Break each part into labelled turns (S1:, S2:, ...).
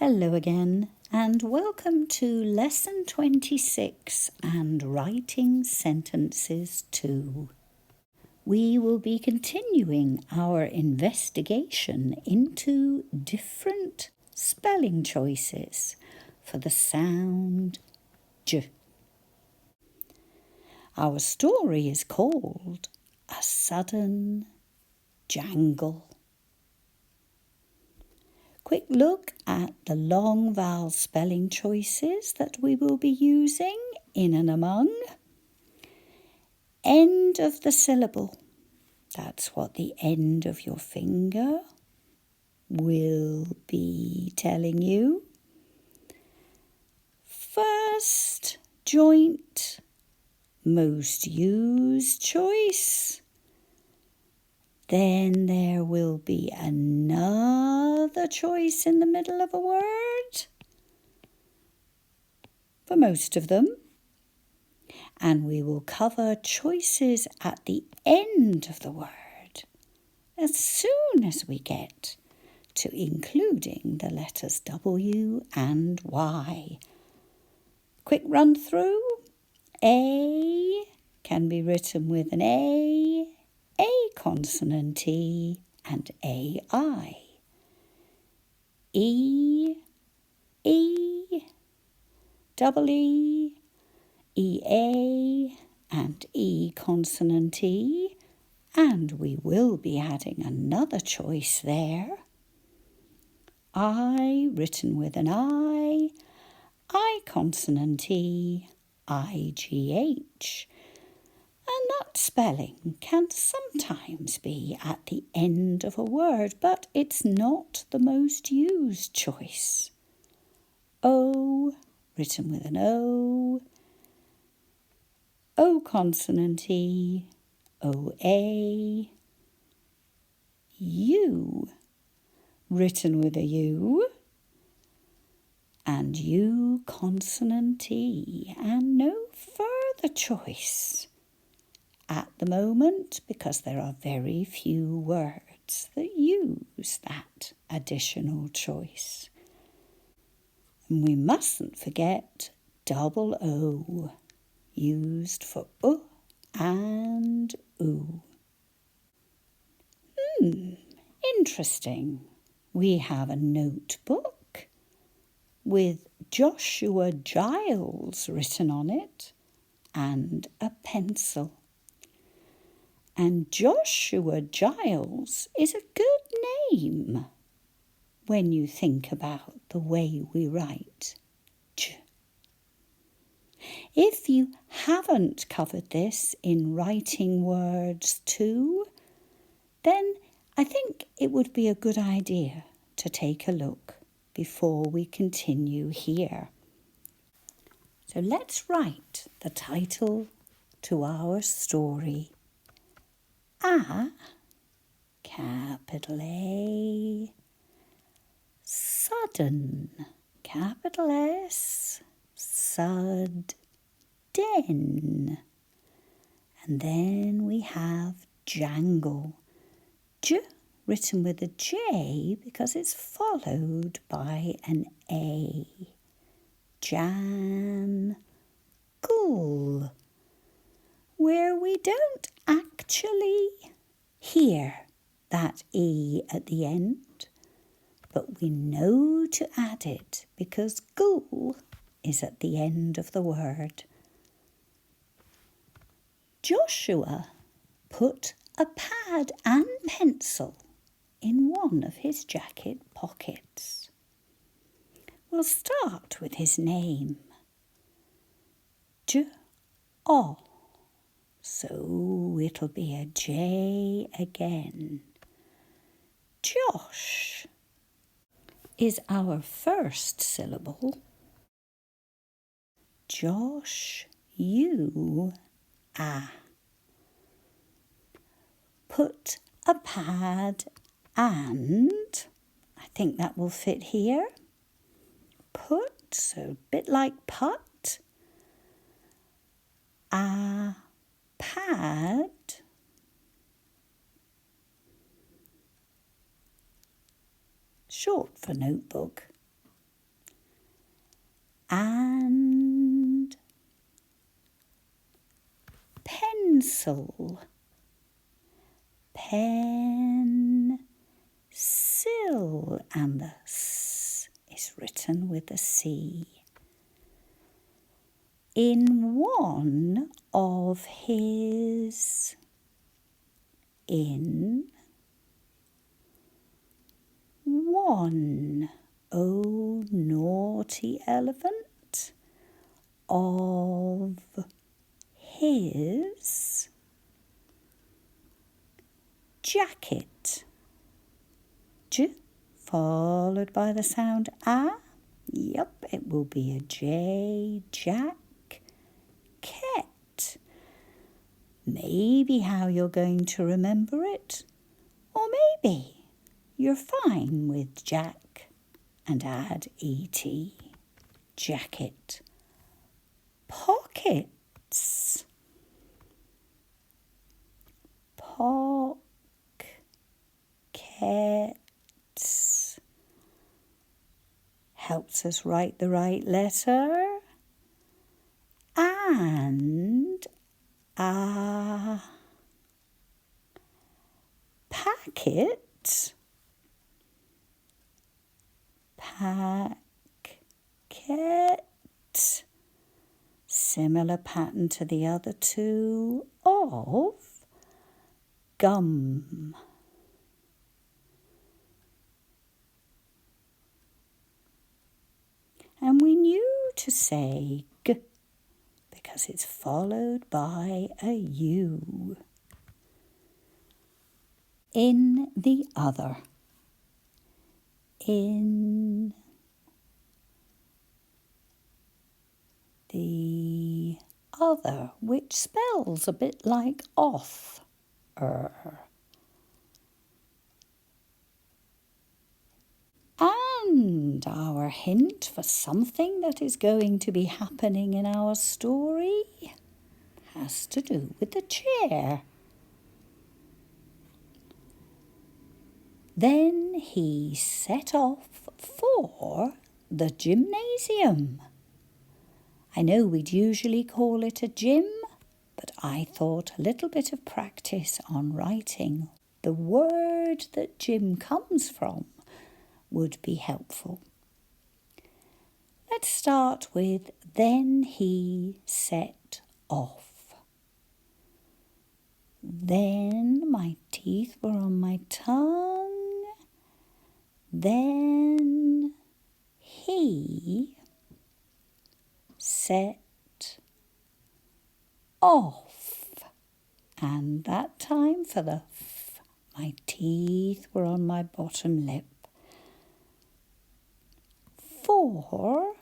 S1: Hello again, and welcome to Lesson 26 and Writing Sentences 2. We will be continuing our investigation into different spelling choices for the sound J. Our story is called A Sudden Jangle. Quick look at the long vowel spelling choices that we will be using in and among. End of the syllable. That's what the end of your finger will be telling you. First joint, most used choice. Then there will be another choice in the middle of a word for most of them. And we will cover choices at the end of the word as soon as we get to including the letters W and Y. Quick run through. A can be written with an A consonant E, and AI. E, double E, EA, and E consonant E, and we will be adding another choice there. I written with an I consonant E, IGH. And that spelling can sometimes be at the end of a word, but it's not the most used choice. O, written with an O consonant E, OA. U, written with a U, and U consonant E, and no further choice at the moment, because there are very few words that use that additional choice. And we mustn't forget double O, used for U and oo. Interesting. We have a notebook with Joshua Giles written on it and a pencil. And Joshua Giles is a good name when you think about the way we write J. If you haven't covered this in writing words too, then I think it would be a good idea to take a look before we continue here. So let's write the title to our story. A, capital A, sudden, capital S, sudden. And then we have jangle, J written with a J because it's followed by an A. Jangle, where we don't actually hear that E at the end, but we know to add it because gul is at the end of the word. Joshua put a pad and pencil in one of his jacket pockets. We'll start with his name. J-O. So it'll be a J again. Josh is our first syllable. Josh, you, a. Put a pad and, I think that will fit here. Put, so a bit like put. A pad. Short for notebook. and pencil, pencil, and the S is written with a C. In one of his, in one, oh naughty elephant, of his jacket. J followed by the sound A. Yep, it will be a J, jack, ket. Maybe how you're going to remember it, or maybe you're fine with jack and add et, jacket. Pockets, pockets, helps us write the right letter, and a packet, packet, similar pattern to the other two, of gum. And we knew to say G because it's followed by a U. In the other. In the other, which spells a bit like off. And our hint for something that is going to be happening in our story has to do with the chair. Then he set off for the gymnasium. I know we'd usually call it a gym, but I thought a little bit of practice on writing the word that gym comes from would be helpful. Let's start with then he set off. Then my teeth were on my tongue. Then he set off. And that time for the F, my teeth were on my bottom lip. For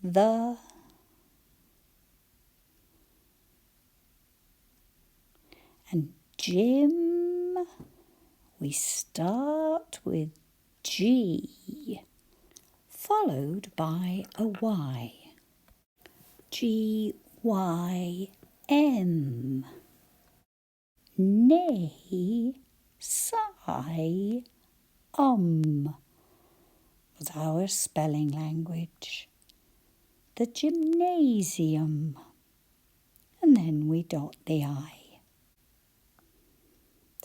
S1: the and gym, we start with G, followed by a Y. G-Y-M. Nay, sigh, was our spelling language. The gymnasium. And then we dot the I.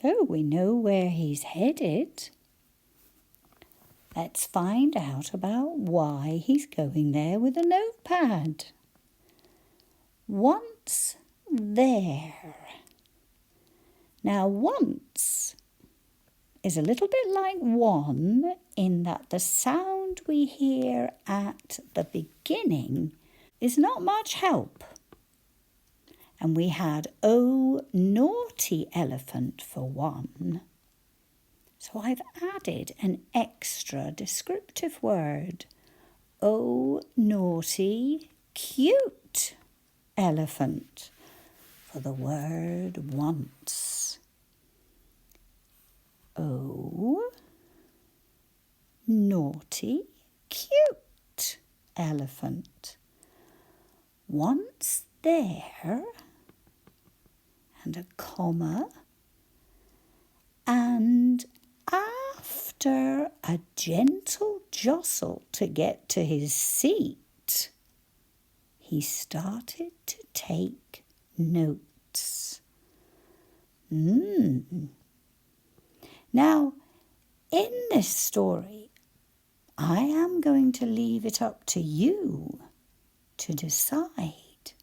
S1: So we know where he's headed. Let's find out about why he's going there with a notepad. Once there. Now once is a little bit like one in that the sound we hear at the beginning is not much help. And we had oh naughty elephant for one. So I've added an extra descriptive word. Oh naughty cute elephant for the word once. Oh naughty cute elephant. Once there, and a comma, and after a gentle jostle to get to his seat, he started to take notes. Now, in this story, I am going to leave it up to you to decide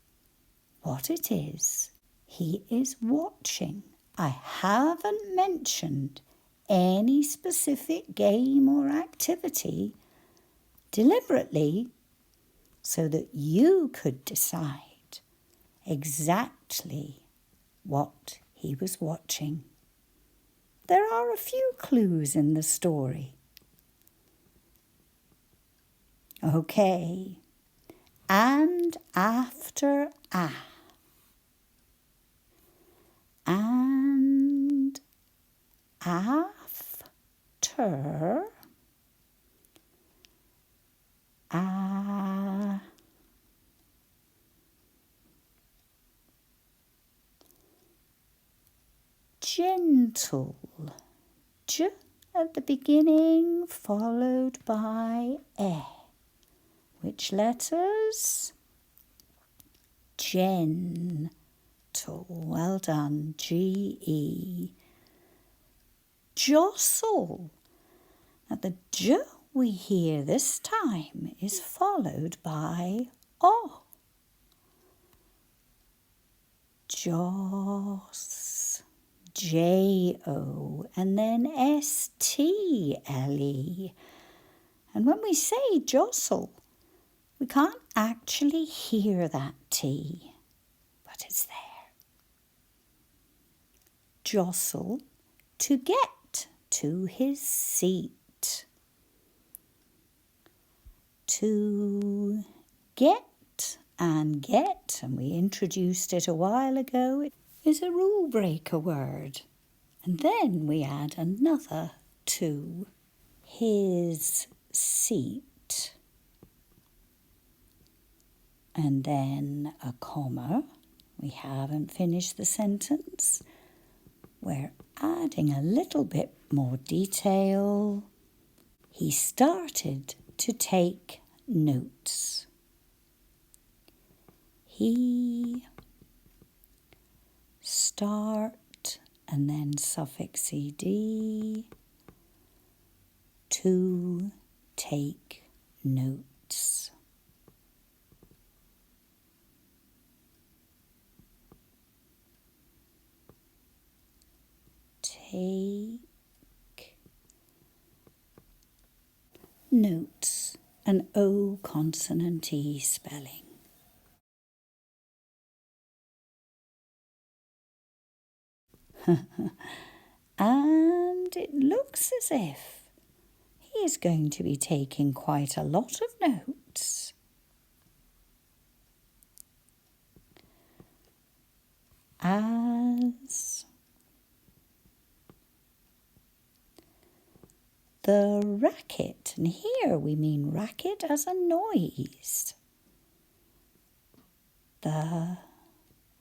S1: what it is he is watching. I haven't mentioned any specific game or activity deliberately so that you could decide exactly what he was watching. There are a few clues in the story. Okay, and after and after gentle, j at the beginning, followed by e. Which letters? Gentle. Well done. G-E. Jostle. Now the j we hear this time is followed by o. Joss. J-O. And then S-T-L-E. And when we say jostle, we can't actually hear that T, but it's there. Jostle, to get to his seat. To get, and we introduced it a while ago, is a rule breaker word. And then we add another to, his seat. And then a comma. We haven't finished the sentence. We're adding a little bit more detail. He started to take notes. He start and then suffix ed to take notes. Take notes, an O consonant E spelling. And it looks as if he is going to be taking quite a lot of notes. As the racket, and here we mean racket as a noise. The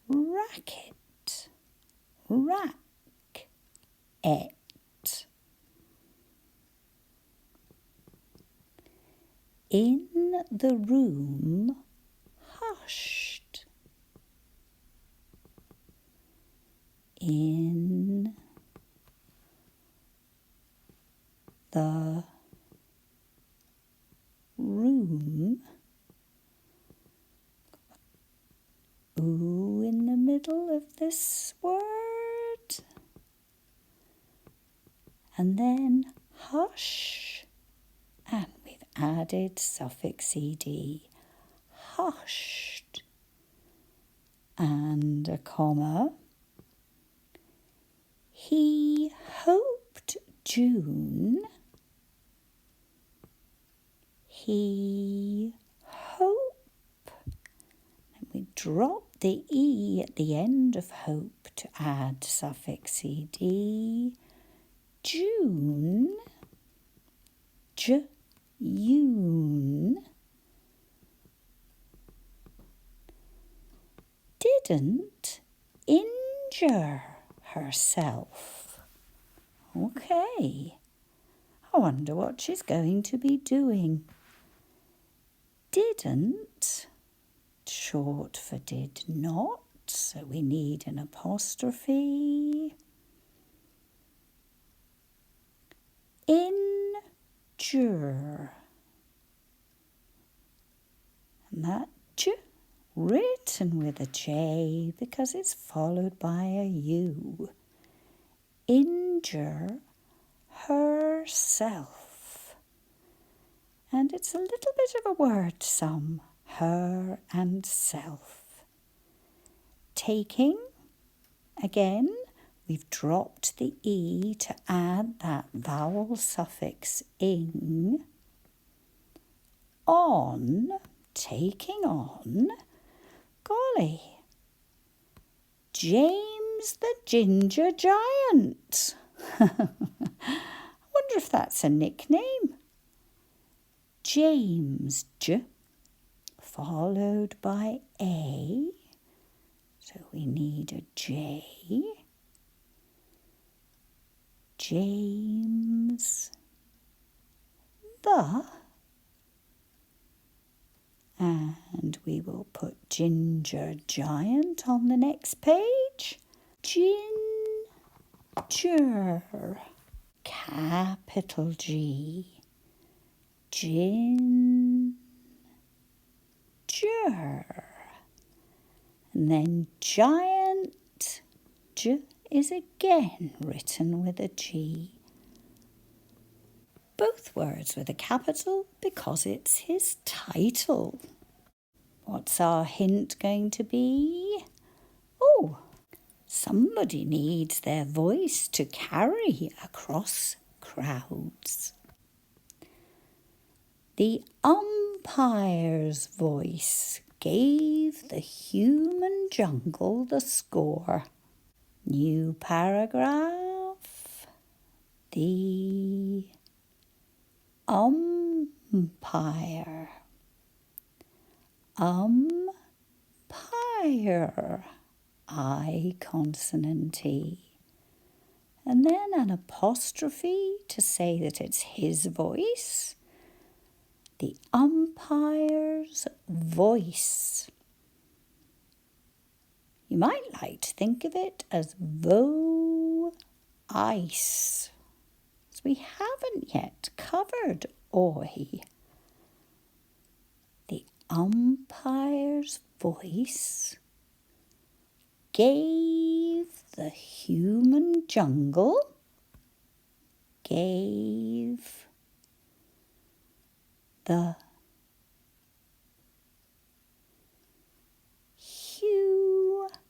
S1: racket, rack-et. In the room, hushed. In the room, ooh in the middle of this word, and then hush, and we've added suffix ed, hushed, and a comma. He hoped June. He hope. And we drop the E at the end of hope to add suffix ed. June. June. Didn't injure herself. Okay. I wonder what she's going to be doing. Didn't, short for did not, so we need an apostrophe. Injure. And that J written with a J because it's followed by a U. Injure herself. And it's a little bit of a word sum, her and self. Taking, again, we've dropped the E to add that vowel suffix ing. On, taking on, golly, James the Ginger Giant. I wonder if that's a nickname. James, J, followed by A, so we need a J. James, the, and we will put Ginger Giant on the next page. Ginger, capital G. Ginger. And then giant, J is again written with a G. Both words with a capital because it's his title. What's our hint going to be? Oh, somebody needs their voice to carry across crowds. The umpire's voice gave the human jungle the score. New paragraph. The umpire. Umpire. I consonant E. And then an apostrophe to say that it's his voice. The umpire's voice. You might like to think of it as voice, as we haven't yet covered oi. The umpire's voice gave the human jungle, gave the human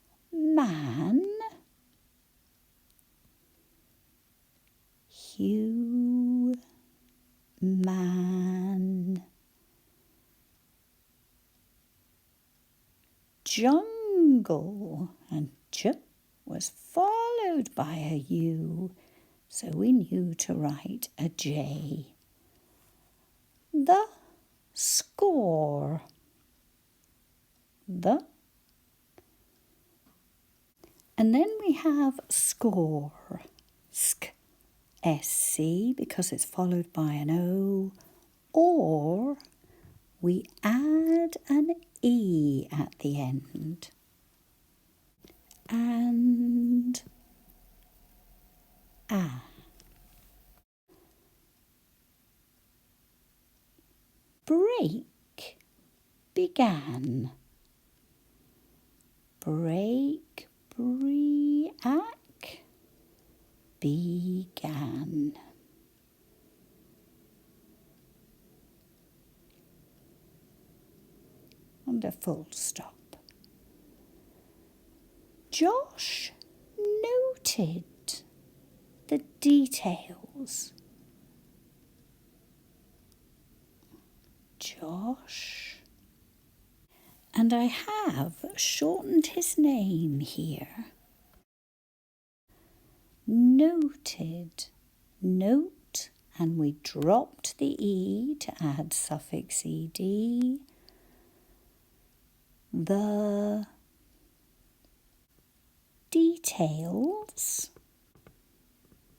S1: jungle, and J was followed by a U, so we knew to write a J. The score. The. And then we have score. Sk. SC because it's followed by an O, or we add an E at the end. And A. Break began. Break, break, began. And a full stop. Josh noted the details. Josh. And I have shortened his name here. Noted, note, and we dropped the E to add suffix ed. The details,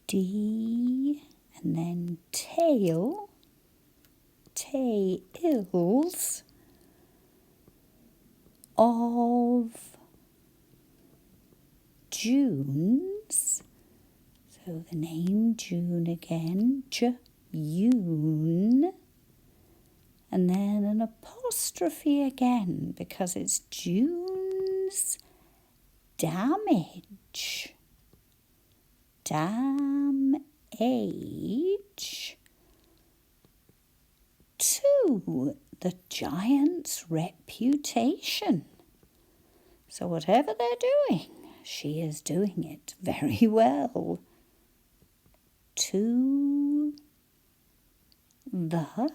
S1: D, And then tail, tails of Junes. So the name June again, June. And then an apostrophe again because it's June's damage. Damage to the giant's reputation. So whatever they're doing, she is doing it very well. To the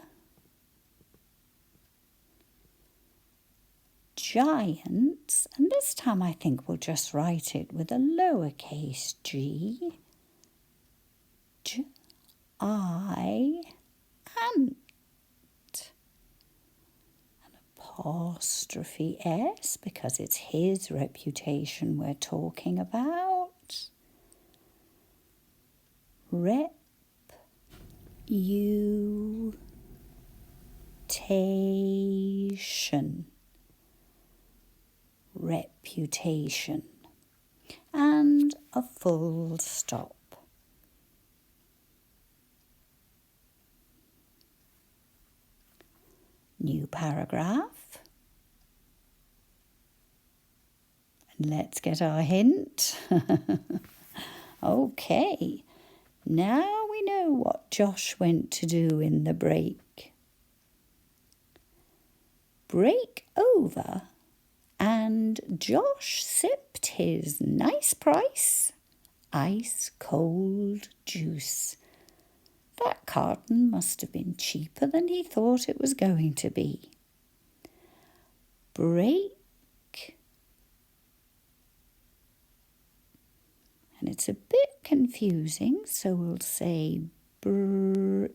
S1: giants, and this time I think we'll just write it with a lowercase g, ant, an apostrophe s because it's his reputation we're talking about. Reputation, and a full stop. New paragraph. And let's get our hint. Okay, now we know what Josh went to do in the break. Break over, and Josh sipped his nice price, ice cold juice. That carton must have been cheaper than he thought it was going to be. Break. And it's a bit confusing, so we'll say break,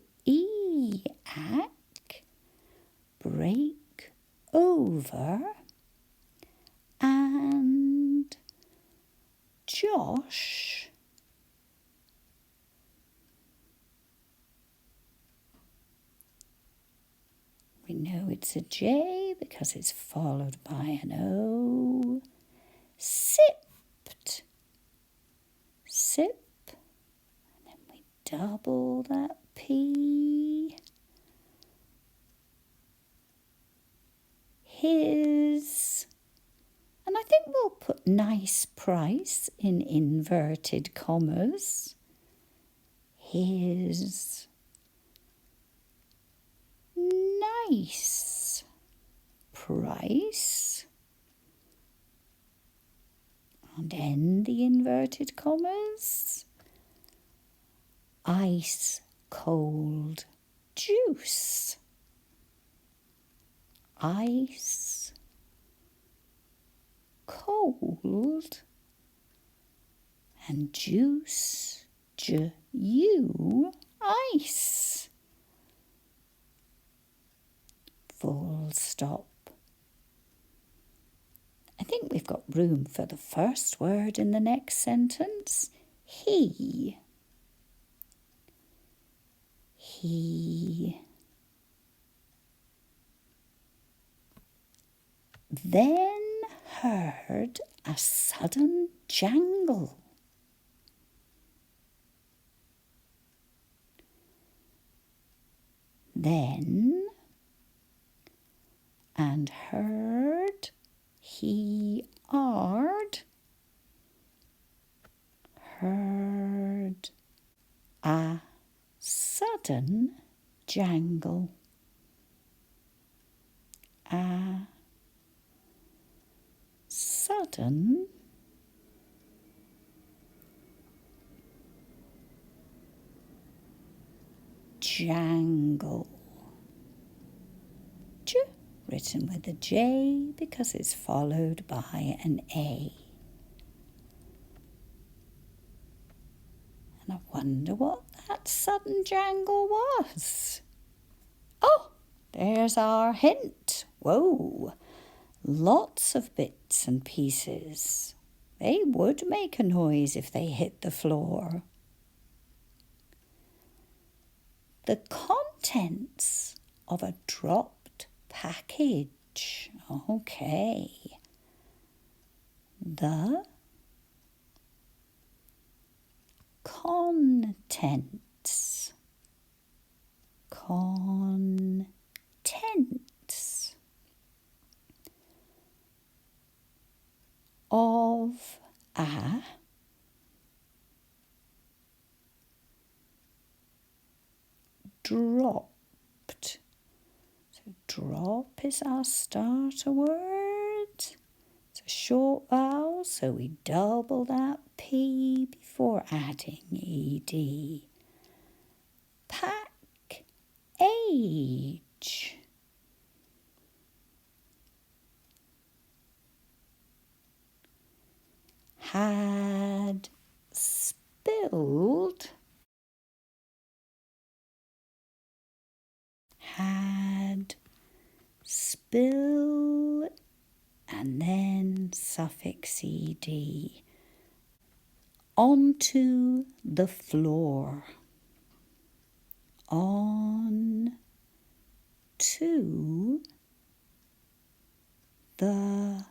S1: break over, and Josh we know it's a J because it's followed by an O. Sipped. Sip. And then we double that P. His. And I think we'll put nice price in inverted commas. His nice price. And end the inverted commas. Ice cold juice. Ice cold and juice, ice. Full stop. I think we've got room for the first word in the next sentence. He. Then heard a sudden jangle. Then and heard he ard heard a sudden jangle. A sudden jangle. J, written with a J because it's followed by an A. And I wonder what that sudden jangle was. Oh, there's our hint. Whoa, lots of bits and pieces. They would make a noise if they hit the floor. The contents of a dropped package. Okay. The contents. Contents of a dropped. So drop is our starter word. It's a short vowel, so we double that P before adding ED. Pack age. Had spilled. Had spill and then suffix ed. Onto the floor. On to the,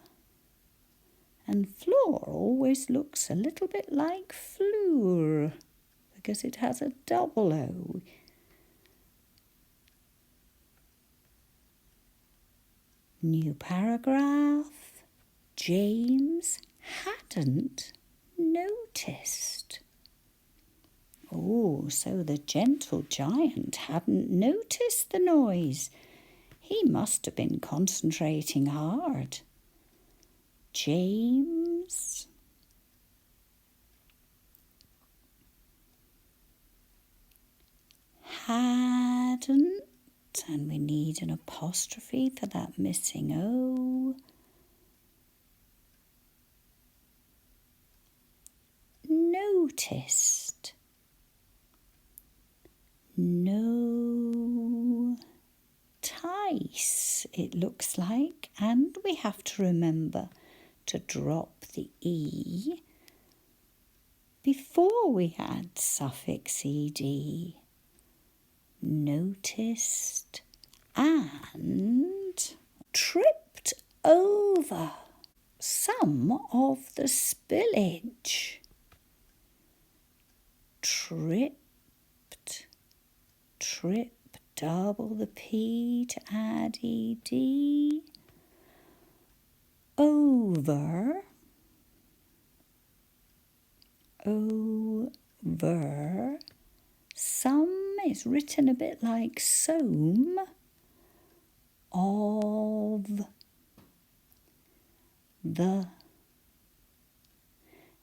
S1: and floor always looks a little bit like floor because it has a double O. New paragraph. James hadn't noticed. Oh, so the gentle giant hadn't noticed the noise. He must have been concentrating hard. James hadn't, and we need an apostrophe for that missing O. Noticed. Notice, it looks like, and we have to remember to drop the E before we add suffix ed. Noticed and tripped over some of the spillage. Tripped, trip, double the P to add ed. Over, over. Some is written a bit like some. Of the,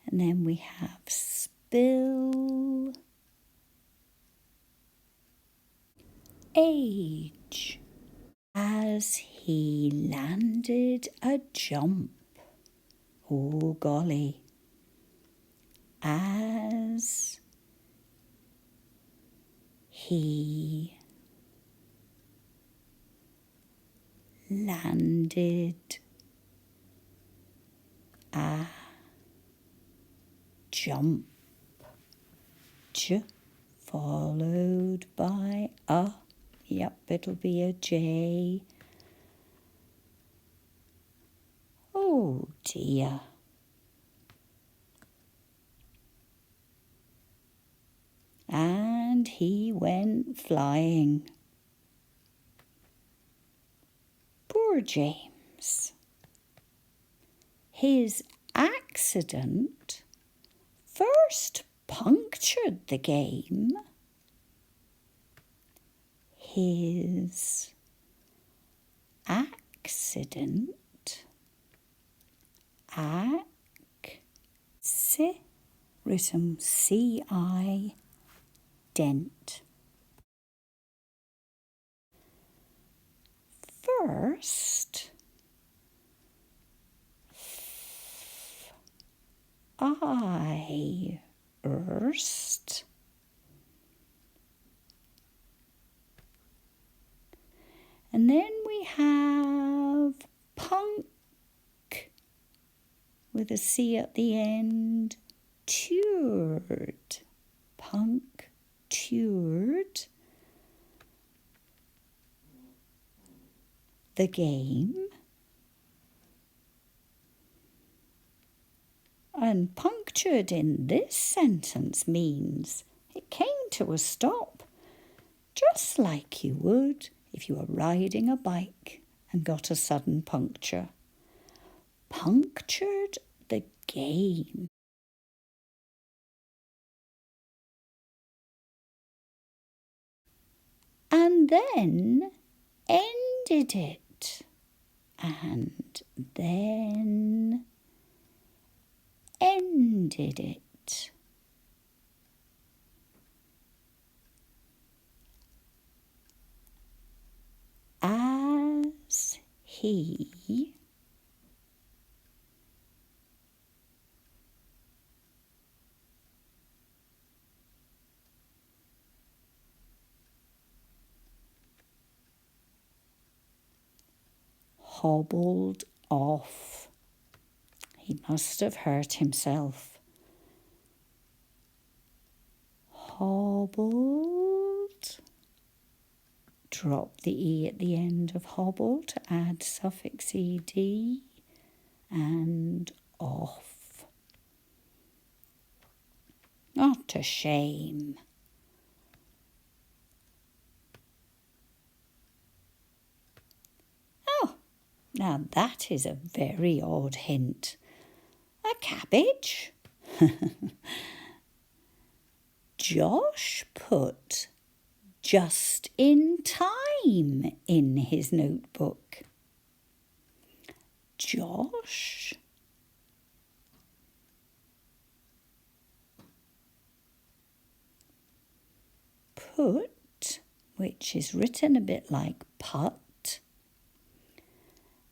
S1: and then we have spill. Age. As he landed a jump. Oh golly. As he landed a jump. J followed by a. Yep, it'll be a J. Oh dear. And he went flying. Poor James. His accident first punctured the game. His accident, written C-I, dent. First, erst. And then we have punk with a C at the end, tured, punctured. the game. And punctured in this sentence means it came to a stop, just like you would if you were riding a bike and got a sudden puncture. Punctured the game. And then ended it. And then ended it. As he hobbled off. He must have hurt himself. Hobbled. Drop the E at the end of hobble to add suffix ed. And off. Not a shame. Oh, now that is a very odd hint. A cabbage? Josh put just in time in his notebook. Josh put, which is written a bit like put,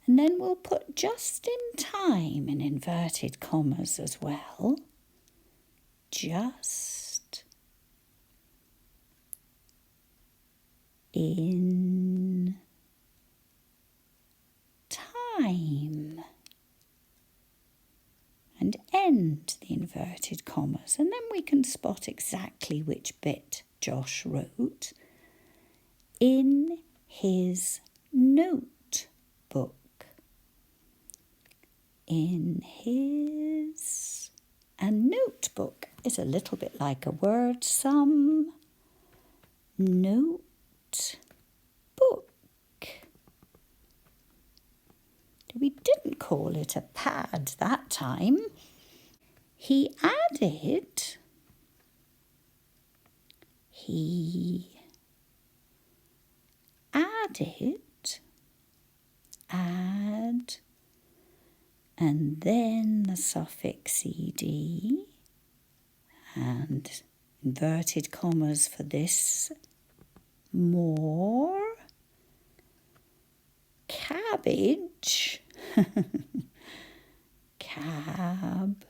S1: and then we'll put just in time in inverted commas as well. Just in time. And end the inverted commas. And then we can spot exactly which bit Josh wrote in his notebook. In his... And notebook is a little bit like a word sum. Notebook. We didn't call it a pad that time. He added, add, and then the suffix ed, and inverted commas for this, more, cabbage, cab,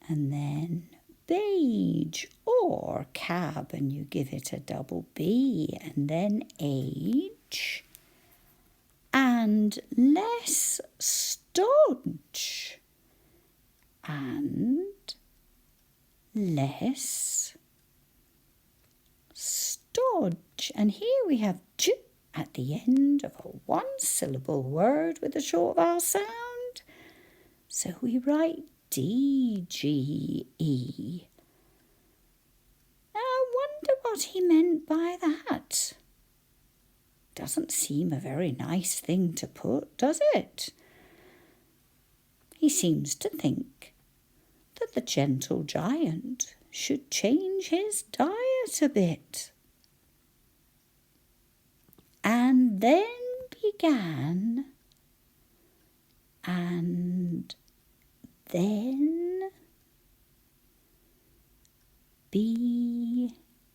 S1: and then beige, or cab and you give it a double B, and then age, and less stodge, and less stodge. And here we have j at the end of a one-syllable word with a short vowel sound. So we write DGE. Now I wonder what he meant by that. Doesn't seem a very nice thing to put, does it? He seems to think that the gentle giant should change his diet a bit. And then began, and then began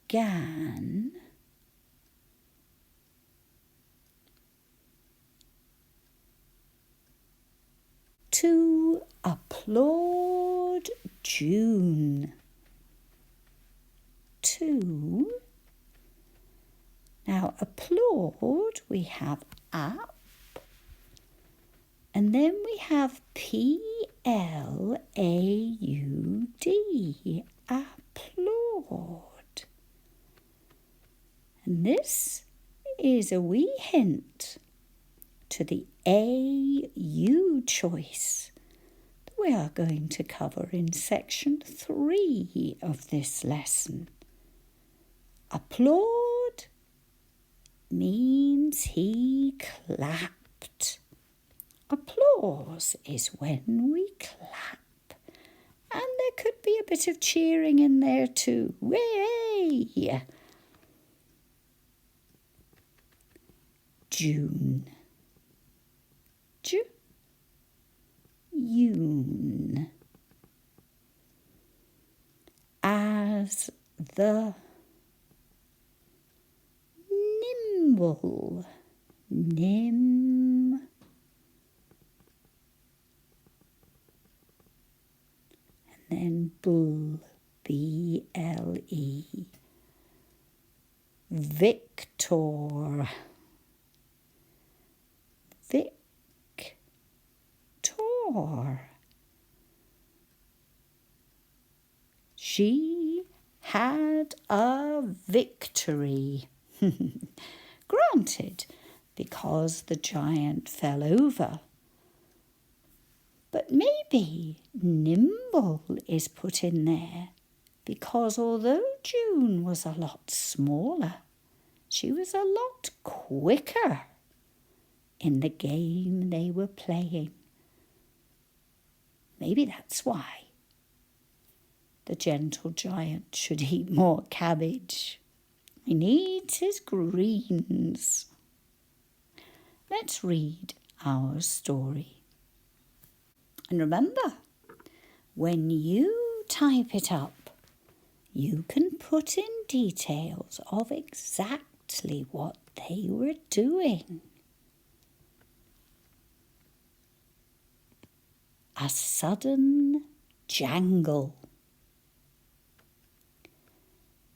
S1: to applaud June. Now, applaud, we have up, and then we have PLAUD, applaud. And this is a wee hint to the AU choice that we are going to cover in section 3 of this lesson. Applaud means he clapped. Applause is when we clap. And there could be a bit of cheering in there too. Way! June. June. As the nimble. Nim. And then bull. B-L-E. Victor. Victor. She had a victory. Granted, because the giant fell over. But maybe nimble is put in there because although June was a lot smaller, she was a lot quicker in the game they were playing. Maybe that's why the gentle giant should eat more cabbage. He needs his greens. Let's read our story. And remember, when you type it up, you can put in details of exactly what they were doing. A sudden jangle.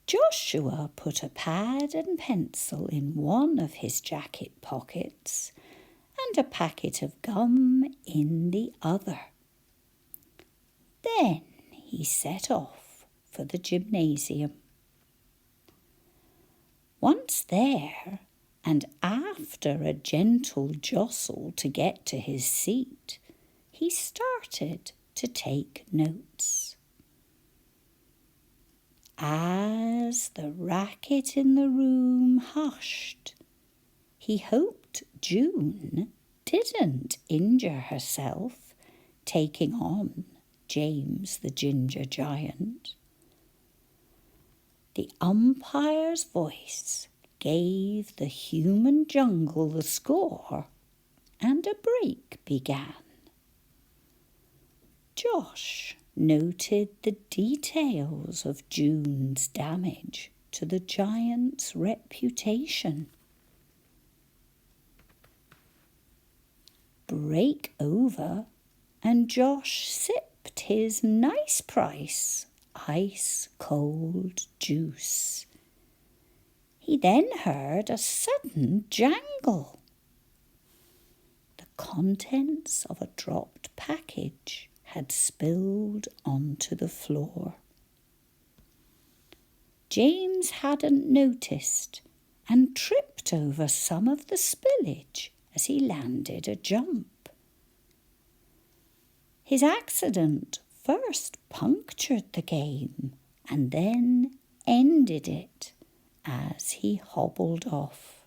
S1: Joshua put a pad and pencil in one of his jacket pockets and a packet of gum in the other. Then he set off for the gymnasium. Once there, and after a gentle jostle to get to his seat, he started to take notes. As the racket in the room hushed, he hoped June didn't injure herself taking on James the ginger giant. The umpire's voice gave the human jungle the score, and a break began. Josh noted the details of June's damage to the giant's reputation. Break over, and Josh sipped his nice price ice-cold juice. He then heard a sudden jangle. The contents of a dropped package had spilled onto the floor. James hadn't noticed and tripped over some of the spillage as he landed a jump. His accident first punctured the game and then ended it as he hobbled off.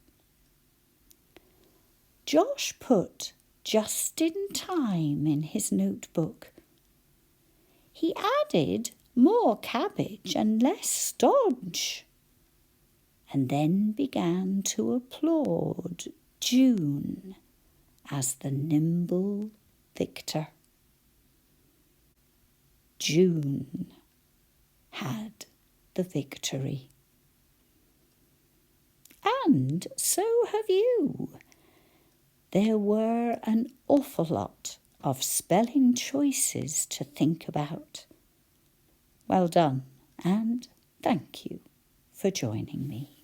S1: Josh put just in time in his notebook. He added more cabbage and less stodge, and then began to applaud June as the nimble victor. June had the victory. And so have you. There were an awful lot of spelling choices to think about. Well done, and thank you for joining me.